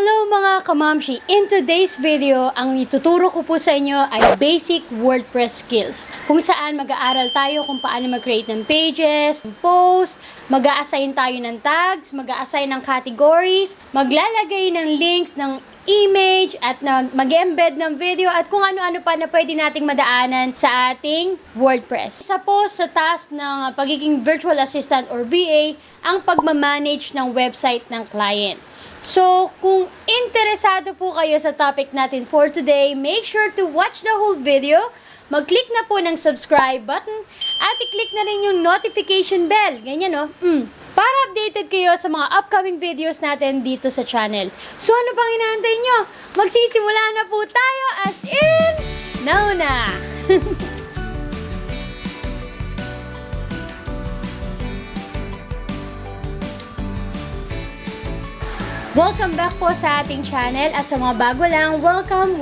Hello mga kamamshi! In today's video, ang ituturo ko po sa inyo ay basic WordPress skills. Kung saan mag-aaral tayo kung paano mag-create ng pages, post, mag-a-assign tayo ng tags, mag-a-assign ng categories, maglalagay ng links ng image at mag-embed ng video at kung ano-ano pa na pwede nating madaanan sa ating WordPress. Isa po sa task ng pagiging virtual assistant or VA ang pagmamanage ng website ng client. So, kung interesado po kayo sa topic natin for today, make sure to watch the whole video, mag-click na po ng subscribe button, at i-click na rin yung notification bell. Ganyan, no? Para updated kayo sa mga upcoming videos natin dito sa channel. So, ano pang inaantay nyo? Magsisimula na po tayo as in, now na! Welcome back po sa ating channel at sa mga bago lang, welcome!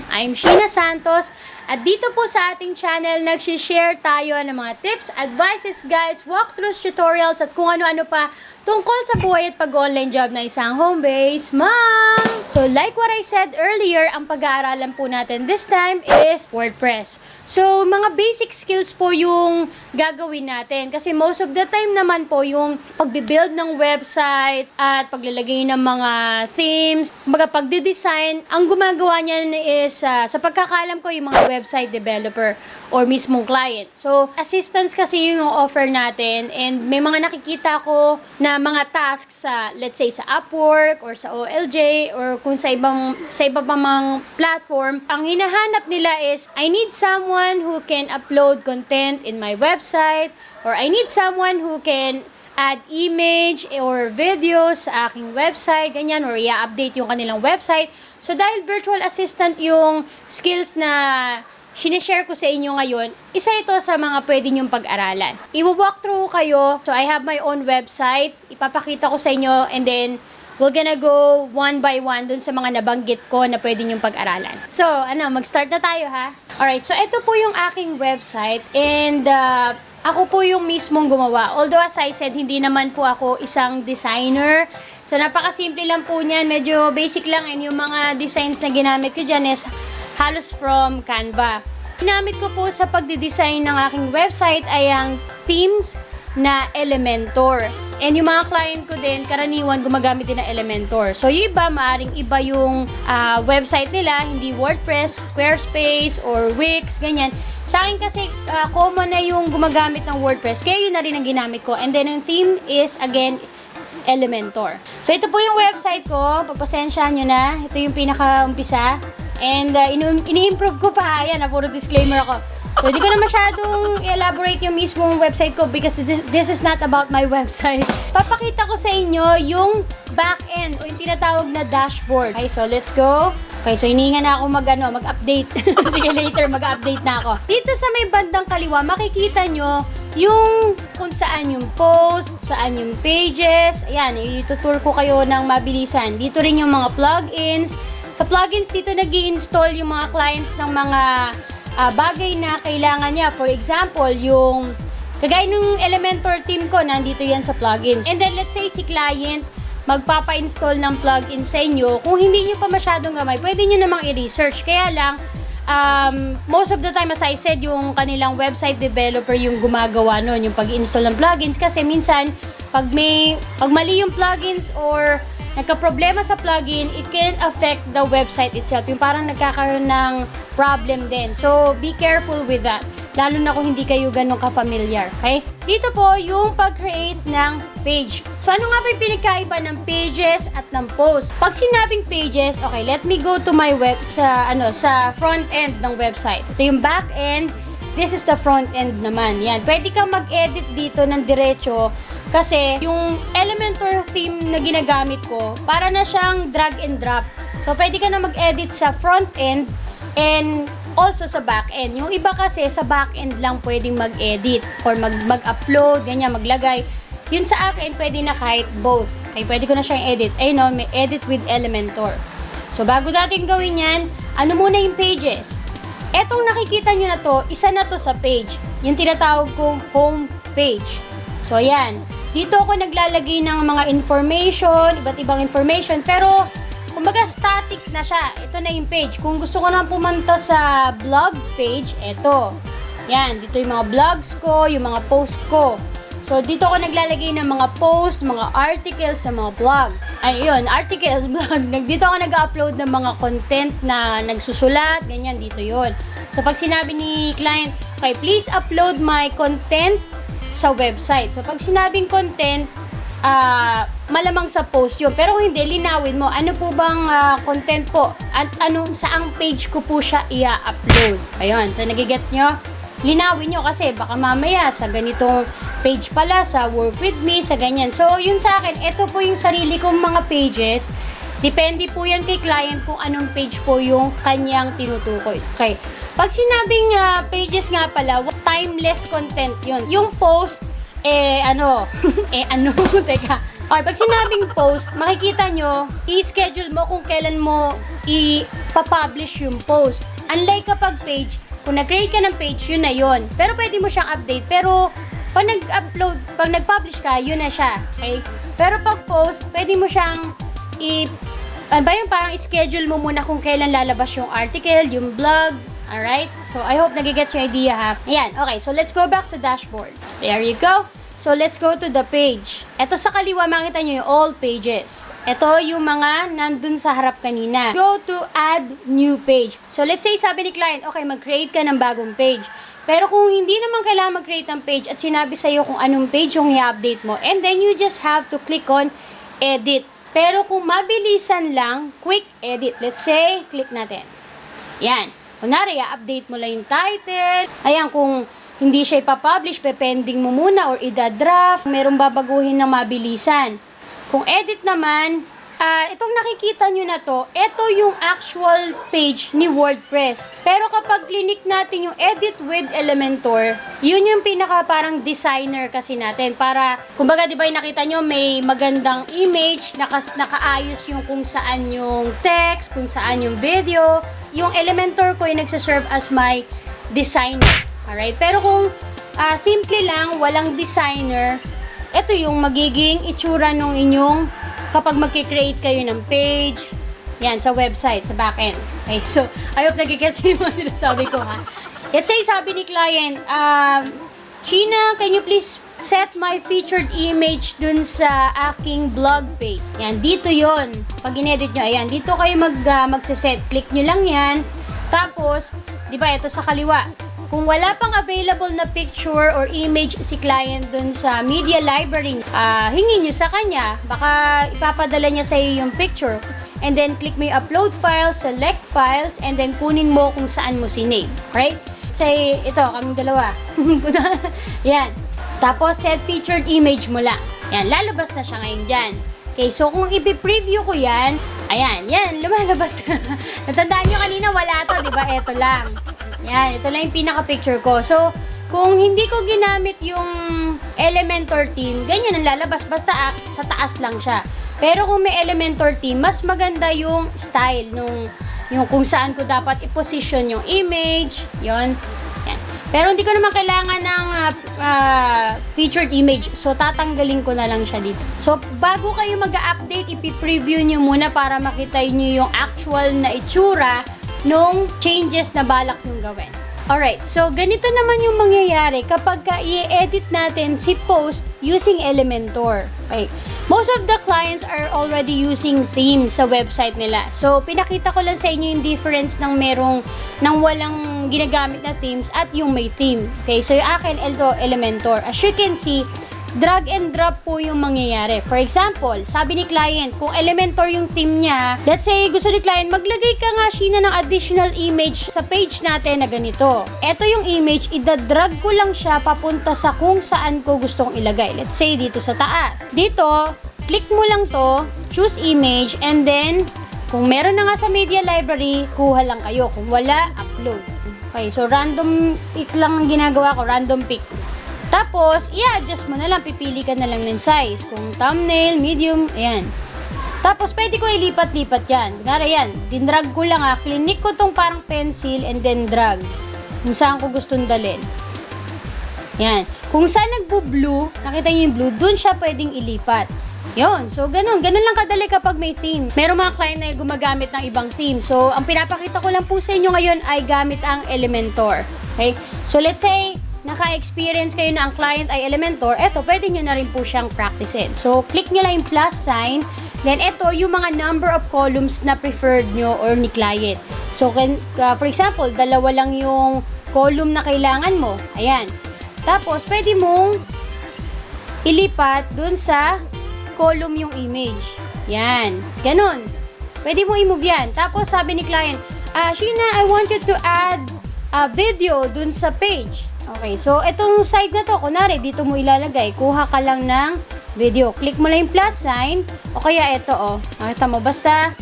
I'm Sheena Santos at dito po sa ating channel nagsishare tayo ng mga tips, advices, guides, walkthroughs, tutorials at kung ano-ano pa tungkol sa buhay at pag-online job na isang home-based mom! So like what I said earlier, ang pag-aaralan po natin this time is WordPress. So mga basic skills po yung gagawin natin kasi most of the time naman po yung pagbibuild ng website at paglalagay ng mga themes, pagdi-design, ang gumagawa niyan is sa pagkakalam ko yung mga website developer or mismong client. So assistance kasi yung offer natin and may mga nakikita ko na mga tasks sa let's say sa Upwork or sa OLJ or kung sa iba pang mga platform, ang hinahanap nila is I need someone who can upload content in my website or I need someone who can add image or videos sa aking website, ganyan, or i-update yung kanilang website. So dahil virtual assistant yung skills na sinishare ko sa inyo ngayon, isa ito sa mga pwede nyong pag-aralan. I-walk through kayo. So I have my own website. Ipapakita ko sa inyo and then we're gonna go one by one dun sa mga nabanggit ko na pwede nyong pag-aralan. So, mag-start na tayo ha. Alright, so ito po yung aking website and ako po yung mismong gumawa. Although as I said, hindi naman po ako isang designer. So, napakasimple lang po niyan. Medyo basic lang and yung mga designs na ginamit ko dyan is halos from Canva. Ginamit ko po sa pagdidesign ng aking website ay ang themes na Elementor. And yung mga client ko din, karaniwan gumagamit din ng Elementor. So yung iba, maaring iba yung website nila, hindi WordPress, Squarespace, or Wix, ganyan. Sa akin kasi, common na yung gumagamit ng WordPress, kaya yun na rin ang ginamit ko. And then yung theme is, again, Elementor. So ito po yung website ko, pagpasensyahan nyo na, ito yung pinaka-umpisa. And ini-improve ko pa, ayan, puro disclaimer ako. So, hindi ko na masyadong elaborate yung mismong website ko because this is not about my website. Papakita ko sa inyo yung back-end o yung tinatawag na dashboard. Okay, so let's go. Okay, so hinihinga na ako mag-update. Sige, later mag-update na ako. Dito sa may bandang kaliwa, makikita nyo yung kung saan yung post, saan yung pages. Ayan, itutur ko kayo ng mabilisan. Dito rin yung mga plugins. Sa plugins, dito nag-i-install yung mga clients ng mga bagay na kailangan niya. For example, yung kagaya ng Elementor theme ko, nandito yan sa plugins. And then, let's say si client magpapa-install ng plugin sa inyo. Kung hindi nyo pa masyadong gamay, pwede nyo namang i-research. Kaya lang, most of the time, as I said, yung kanilang website developer yung gumagawa nun, yung pag-install ng plugins. Kasi minsan, pag mali yung plugins or nagka-problema sa plugin, it can affect the website itself. Yung parang nagkakaroon ng problem din. So, be careful with that. Lalo na kung hindi kayo ganun ka-familiar. Okay? Dito po, yung pag-create ng page. So, ano nga ba yung pinagkaiba ng pages at ng post? Pag sinabing pages, okay, let me go to my web sa front end ng website. Ito yung back end. This is the front end naman. Yan. Pwede kang mag-edit dito ng diretso kasi yung Elementor theme na ginagamit ko, para na siyang drag and drop. So, pwede ka na mag-edit sa front end and also sa back end. Yung iba kasi sa back end lang pwedeng mag-edit or mag-upload, ganyan, maglagay. Yun sa akin, pwede na kahit both. Ay, pwede ko na siyang edit. Ay, no, may edit with Elementor. So, bago natin gawin yan, ano muna yung pages? Etong nakikita nyo na to, isa na to sa page. Yung tinatawag kong home page. So, yan. Dito ako naglalagay ng mga information, iba't ibang information, pero kumbaga static na siya. Ito na yung page. Kung gusto ko na pumunta sa blog page, ito. Yan, dito yung mga vlogs ko, yung mga post ko. So, dito ako naglalagay ng mga post, mga articles, sa mga blog. Ayun, articles, blog. Dito ako nag-upload ng mga content na nagsusulat, ganyan, dito yun. So, pag sinabi ni client, okay, please upload my content sa website. So, pag sinabing content, malamang sa post yun. Pero kung hindi, linawin mo, ano po bang content po? At saang page ko po siya i-upload? Ayun, so nagigets nyo? Linawin nyo kasi baka mamaya sa ganitong page pala, sa work with me, sa ganyan. So, yun sa akin, ito po yung sarili kong mga pages. Depende po yan kay client kung anong page po yung kanyang tinutukoy. Okay. Pag sinabing pages nga pala, timeless content yun. Yung post, teka. Okay, pag sinabing post, makikita nyo, i-schedule mo kung kailan mo i-publish yung post. Unlike kapag page, kung nag-create ka ng page, yun na yun. Pero pwede mo siyang update. Pero pag nag-upload, pag nag-publish ka, yun na siya. Okay? Pero pag post, pwede mo siyang parang schedule mo muna kung kailan lalabas yung article, yung blog. Alright? So, I hope nagigets yung idea ha. Ayan. Okay. So, let's go back sa dashboard. There you go. So, let's go to the page. Ito sa kaliwa, makita nyo yung all pages. Ito yung mga nandun sa harap kanina. Go to add new page. So, let's say sabi ni client, okay, mag-create ka ng bagong page. Pero kung hindi naman kailangan mag-create ng page at sinabi sa'yo kung anong page yung i-update mo, and then you just have to click on edit. Pero kung mabilisan lang, quick edit. Let's say, click natin. Yan. Kunwari, i-update mo lang yung title. Ayan, kung hindi siya ipapublish, pending mo muna or ida-draft. Merong babaguhin na mabilisan. Kung edit naman, itong nakikita nyo na to, ito yung actual page ni WordPress. Pero kapag clinic natin yung edit with Elementor, yun yung pinaka parang designer kasi natin. Para, kumbaga di ba yung nakita nyo, may magandang image, nakaayos yung kung saan yung text, kung saan yung video. Yung Elementor ko yung nagsaserve as my designer. Alright? Pero kung simple lang, walang designer, ito yung magiging itsura nung inyong kapag magkikreate kayo ng page, yan, sa website, sa backend. Okay, so, I hope nagigets yung mga sinasabi ko, ha? Let's say, sabi ni client, Sheena, can you please set my featured image dun sa aking blog page? Yan, dito yon. Pag inedit nyo, ayan, dito kayo magsiset. Click nyo lang yan. Tapos, di ba, ito sa kaliwa. Kung wala pang available na picture or image si client dun sa media library, hingin nyo sa kanya. Baka ipapadala niya sa iyo yung picture. And then, click mo yung upload files, select files, and then kunin mo kung saan mo sinave. Right? Say, ito, kaming dalawa. Yan. Tapos, set featured image mo lang. Yan, lalabas na siya ngayon dyan. Okay, so kung i-preview ko yan, ayan, yan, lumalabas na. Natandaan nyo kanina, wala to, di ba? Ito lang. Yan, ito lang yung pinaka-picture ko. So, kung hindi ko ginamit yung Elementor theme, ganyan ang lalabas. Basta sa taas lang siya. Pero kung may Elementor theme, mas maganda yung style yung kung saan ko dapat i-position yung image. Yon. Yan. Pero hindi ko naman kailangan ng featured image. So, tatanggalin ko na lang siya dito. So, bago kayo mag-update, ipi-preview nyo muna para makita nyo yung actual na itsura nung changes na balak nyung gawin. Alright, so ganito naman yung mangyayari kapag i-edit natin si post using Elementor. Okay. Most of the clients are already using themes sa website nila. So, pinakita ko lang sa inyo yung difference ng walang ginagamit na themes at yung may theme. Okay, so yung akin, Elementor. As you can see, drag and drop po yung mangyayari. For example, sabi ni client, kung Elementor yung theme niya, let's say, gusto ni client, maglagay ka nga, Sheena, ng additional image sa page natin na ganito. Ito yung image, idadrag ko lang siya papunta sa kung saan ko gustong ilagay. Let's say, dito sa taas. Dito, click mo lang to, choose image, and then, kung meron na nga sa media library, kuha lang kayo. Kung wala, upload. Okay, so random pick lang ang ginagawa ko, random pick. Tapos, i-adjust mo na lang. Pipili ka na lang ng size. Kung thumbnail, medium, ayan. Tapos, pwede ko ilipat-lipat yan. Kunwari yan, dinrag ko lang Clinic ko tong parang pencil and then drag. Kung saan ko gustong dalhin. Yan. Kung saan nagbo-blue, nakita niyo yung blue, dun siya pwedeng ilipat. Yun. So, ganun. Ganun lang kadali kapag may theme. Merong mga client na gumagamit ng ibang theme. So, ang pinapakita ko lang po sa inyo ngayon ay gamit ang Elementor. Okay? So, let's say, naka-experience kayo na ang client ay Elementor, eto, pwede nyo na rin po siyang practicein. So, click nyo lang yung plus sign. Then, eto, yung mga number of columns na preferred nyo or ni client. So, for example, dalawa lang yung column na kailangan mo. Ayan. Tapos, pwede mong ilipat dun sa column yung image. Yan. Ganun. Pwede mong i-move yan. Tapos, sabi ni client, Sheena, I want you to add a video dun sa page. Okay. So, itong side na to, kunwari, dito mo ilalagay. Kuha ka lang ng video. Click mo lang yung plus sign. O kaya ito, oh. Nakita mo. Basta,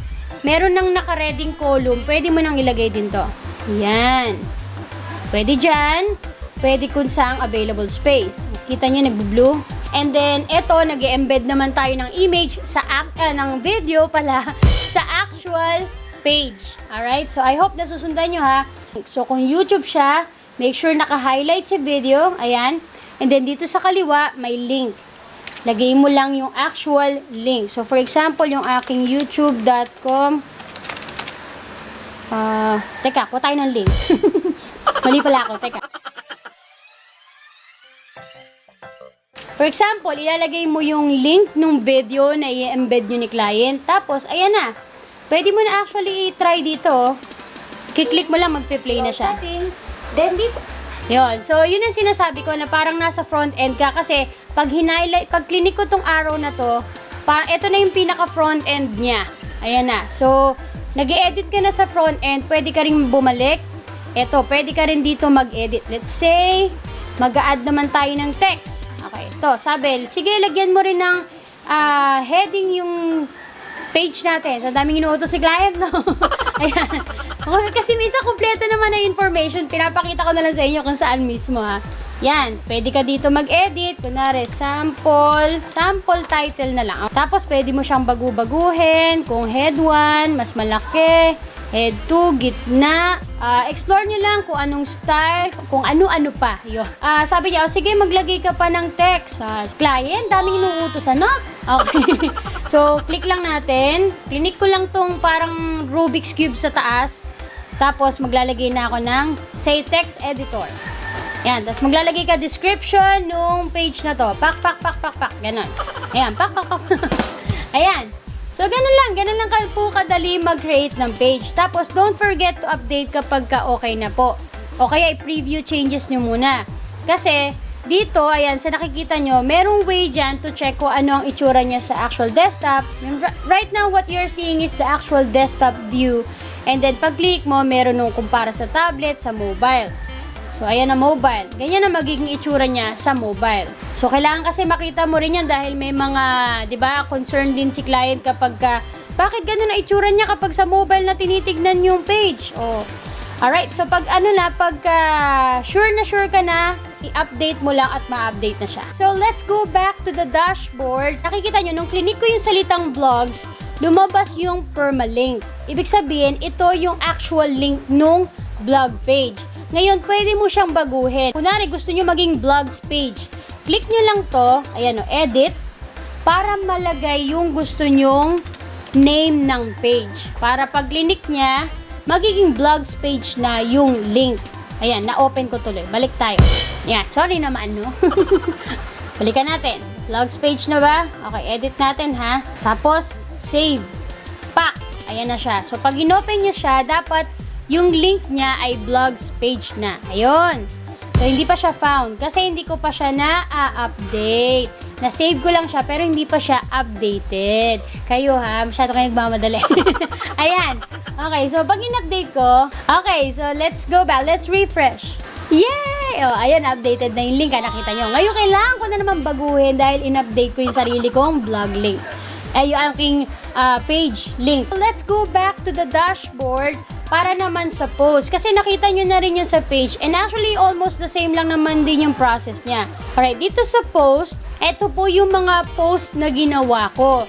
meron nang naka-reading column. Pwede mo nang ilagay din to. Yan. Pwede dyan. Pwede kung saang available space. Kita nyo, nagbo-blue. And then, eto, nag-embed naman tayo ng image sa ng video pala sa actual page. Alright? So, I hope nasusundan nyo ha. So, kung YouTube siya, make sure naka-highlight sa video. Ayan. And then, dito sa kaliwa, may link. Lagay mo lang yung actual link. So, for example, yung aking youtube.com. Teka, kuha tayo ng link. Mali pala ako. Teka. For example, ilalagay mo yung link ng video na i-embed nyo ni client. Tapos, ayan na. Pwede mo na actually i-try dito. Kiklik mo lang, magpe-play na siya. Then, dito. Yun. So, yun ang sinasabi ko na parang nasa front end ka. Kasi, pag clinic ko tong arrow na to, ito na yung pinaka-front end niya. Ayan na. So, nag-edit ka na sa front end. Pwede ka rin bumalik. Ito, pwede ka rin dito mag-edit. Let's say, mag-a-add naman tayo ng text. Okay, ito, sabi, sige, lagyan mo rin ng heading yung page natin. So, daming inuutos si client, no? Ayan. Kasi minsan, kompleto naman na information. Pinapakita ko na lang sa inyo kung saan mismo, ha? Yan, pwede ka dito mag-edit. Kunwari, sample title na lang. Tapos, pwede mo siyang bagu-baguhin. Kung head 1, mas malaki. Head 2, gitna. Explore nyo lang kung anong style, kung ano-ano pa. Yun. Sabi niya, sige, maglagay ka pa ng text. Client, daming inuutos, ano? Okay. So, click lang natin. Clinic ko lang tong parang Rubik's Cube sa taas. Tapos, maglalagay na ako ng, say, text editor. Yan. Tapos, maglalagay ka description nung page na to. Pak. Ganon. Ayan. Pak. Ayan. So, ganun lang po kadali mag-create ng page. Tapos, don't forget to update kapag okay na po. O kaya, i-preview changes nyo muna. Kasi, dito, ayan, sa nakikita nyo, merong way dyan to check kung ano ang itsura niya sa actual desktop. Right now, what you're seeing is the actual desktop view. And then, pag-click mo, meron nung kumpara sa tablet, sa mobile. So, ayan na mobile. Ganyan na magiging itsura niya sa mobile. So, kailangan kasi makita mo rin yan dahil may mga, di ba, concern din si client kapag bakit ganun na itsura niya kapag sa mobile na tinitignan yung page? Oh. Alright, so pag sure ka na, i-update mo lang at ma-update na siya. So, let's go back to the dashboard. Nakikita nyo, nung clinic ko yung salitang blogs, lumabas yung permalink. Ibig sabihin, ito yung actual link nung blog page. Ngayon, pwede mo siyang baguhin. Kunwari, gusto nyo maging blogs page. Click nyo lang to, ayan o, edit, para malagay yung gusto nyong name ng page. Para pag clinic niya, magiging blogs page na yung link. Ayan, na-open ko tuloy. Balik tayo. Ayan, sorry naman, no? Balikan natin. Blogs page na ba? Okay, edit natin, ha? Tapos, save. Pak! Ayan na siya. So, pag in-open nyo siya, dapat yung link niya ay blogs page na. Ayun. So, hindi pa siya found. Kasi hindi ko pa siya na-update. Na-save ko lang siya, pero hindi pa siya updated. Kayo ha, masyado kayo nagmamadali. Ayan. Okay, so pag in-update ko, okay, so let's go back. Let's refresh. Yay! Oh, ayan, updated na yung link. Nakita nyo. Ngayon, kailangan ko na naman baguhin dahil in-update ko yung sarili kong blog link. Yung aking page link. So, let's go back to the dashboard para naman sa post. Kasi nakita nyo na rin yun sa page. And actually, almost the same lang naman din yung process niya. Alright, dito sa post, eto po yung mga post na ginawa ko.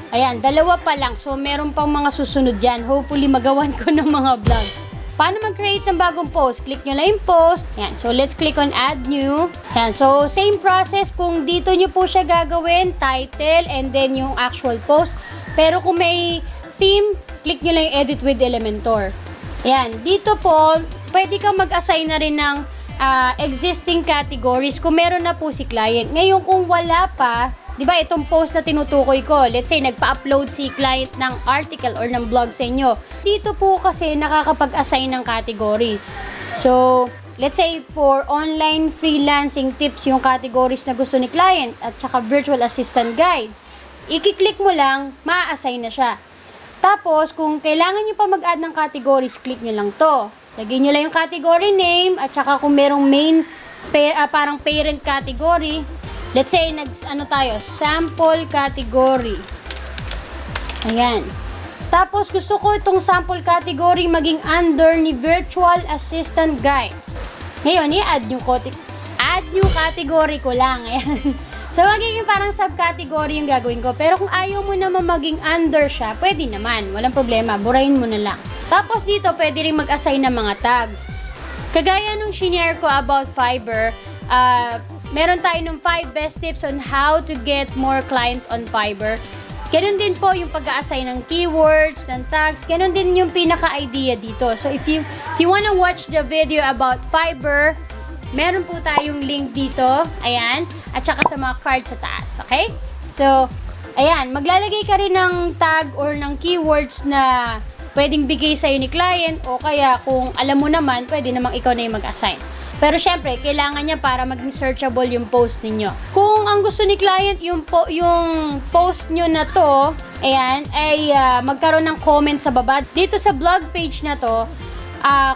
Ayan, 2 pa lang. So, meron pang mga susunod dyan. Hopefully, magawan ko ng mga vlog. paano mag-create ng bagong post? Click nyo lang yung post. Yan. So, let's click on add new. Yan. So, same process kung dito nyo po siya gagawin, title, and then yung actual post. Pero kung may theme, click nyo lang yung edit with Elementor. Yan. Dito po, pwede kang mag-assign na rin ng existing categories kung meron na po si client. Ngayon, kung wala pa, di ba, itong post na tinutukoy ko, let's say, nagpa-upload si client ng article or ng blog sa inyo. Dito po kasi nakakapag-assign ng categories. So, let's say, for online freelancing tips yung categories na gusto ni client at saka virtual assistant guides, i-click mo lang, ma-assign na siya. Tapos, kung kailangan nyo pa mag-add ng categories, click nyo lang to. Lagyan nyo lang yung category name at saka kung merong main, parang parent category, let's say, sample category. Ayan. Tapos, gusto ko itong sample category maging under ni Virtual Assistant Guides. Ngayon, i-add new category ko lang. Ayan. So, magiging parang subcategory yung gagawin ko. Pero kung ayaw mo naman maging under siya, pwede naman. Walang problema. Burahin mo na lang. Tapos, dito, pwede rin mag-assign ng mga tags. Kagaya nung shinare ko about Fiverr, meron tayo ng 5 best tips on how to get more clients on Fiverr. Ganun din po yung pag-a-assign ng keywords, ng tags. Ganun din yung pinaka-idea dito. So, if you wanna watch the video about Fiverr, meron po tayong link dito. Ayan. At saka sa mga cards sa taas. Okay? So, ayan. Maglalagay ka rin ng tag or ng keywords na pwedeng bigay sa'yo ni client o kaya kung alam mo naman, pwede namang ikaw na yung mag-assign. Pero syempre, kailangan niya para maging searchable yung post ninyo. Kung ang gusto ni client yung post nyo na to, ayan, ay magkaroon ng comment sa baba. Dito sa blog page na to,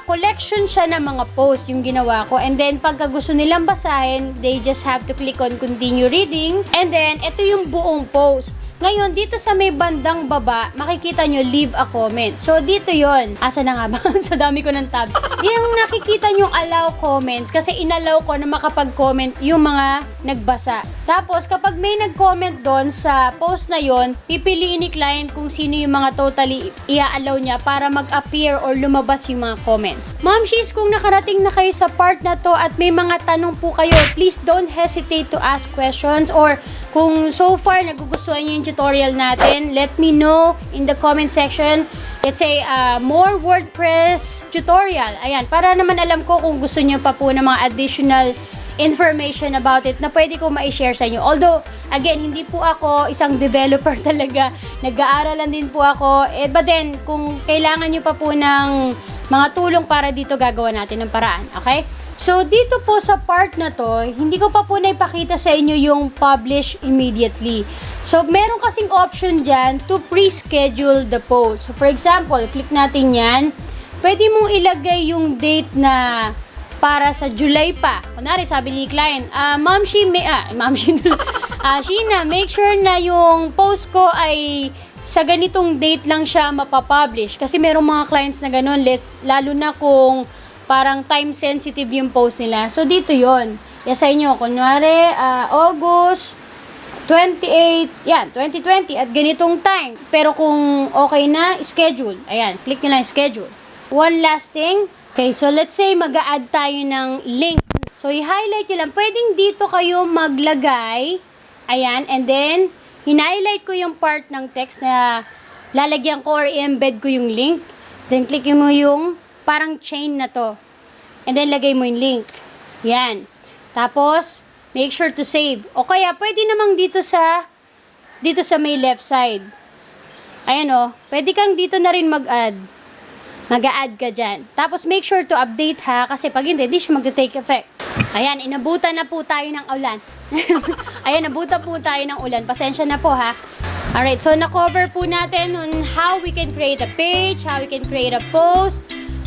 collection siya ng mga post yung ginawa ko. And then, pagka gusto nilang basahin, they just have to click on continue reading. And then, ito yung buong post. Ngayon, dito sa may bandang baba, makikita nyo, leave a comment. So, dito yon. Asa na nga ba? Sa dami ko ng tab. Yung nakikita nyo allow comments, kasi inallow ko na makapag-comment yung mga nagbasa. Tapos, kapag may nag-comment doon sa post na yon, pipiliin ni client kung sino yung mga totally i-allow niya para mag-appear or lumabas yung mga comments. Ma'am She's, kung nakarating na kayo sa part na to at may mga tanong po kayo, please don't hesitate to ask questions, or kung so far nagugustuhan niyo yung tutorial natin, let me know in the comment section. Let's say, more WordPress tutorial. Ayan, para naman alam ko kung gusto niyo pa po ng mga additional information about it na pwede ko ma-share sa inyo. Although, again, hindi po ako isang developer talaga. Nag-aaral lang din po ako. But then, kung kailangan niyo pa po ng mga tulong para dito, gagawa natin ng paraan. Okay? So, dito po sa part na to, hindi ko pa po naipakita sa inyo yung publish immediately. So, meron kasing option dyan to pre-schedule the post. So, for example, click natin yan. Pwede mong ilagay yung date na para sa July pa. Kunwari, sabi ni client, Ma'am Sheena, make sure na yung post ko ay sa ganitong date lang siya mapapublish. Kasi merong mga clients na ganun, lalo na kung parang time sensitive yung post nila. So, dito yon. Sa inyo, kunwari, August 28, yan, 2020 at ganitong time. Pero kung okay na, schedule. Ayan, click nyo lang schedule. One last thing. Okay, so let's say mag-a-add tayo ng link. So, i-highlight nyo lang. Pwedeng dito kayo maglagay. Ayan, and then, hin-highlight ko yung part ng text na lalagyan ko or i-embed ko yung link. Then, click mo yung parang chain na to. And then, lagay mo yung link. Yan. Tapos, make sure to save. O kaya, pwede namang dito sa may left side. Ayan o. Pwede kang dito na rin mag-add. Mag-a-add ka dyan. Tapos, make sure to update ha. Kasi pag hindi siya mag-take effect. Ayan, inabutan na po tayo ng ulan. Ayan, nabutan po tayo ng ulan. Pasensya na po ha. Alright, so na-cover po natin on how we can create a page, how we can create a post,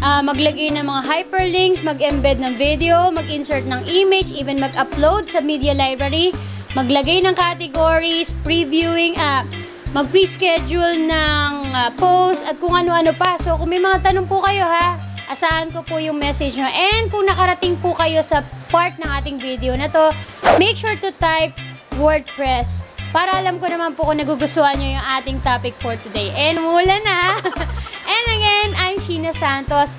maglagay ng mga hyperlinks, mag-embed ng video, mag-insert ng image, even mag-upload sa media library, maglagay ng categories, previewing, mag-pre-schedule ng post, at kung ano-ano pa. So, kung may mga tanong po kayo ha, asahan ko po yung message nyo. And kung nakarating po kayo sa part ng ating video na to, make sure to type WordPress para alam ko naman po kung nagugustuhan nyo yung ating topic for today. And mula na! And again, I'm Sheena Santos.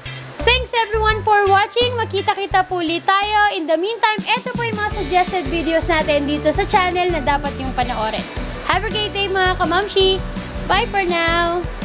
Thanks everyone for watching. Makita-kita po ulit tayo. In the meantime, ito po yung mga suggested videos natin dito sa channel na dapat yung panoorin. Have a great day mga kamamshi. Bye for now!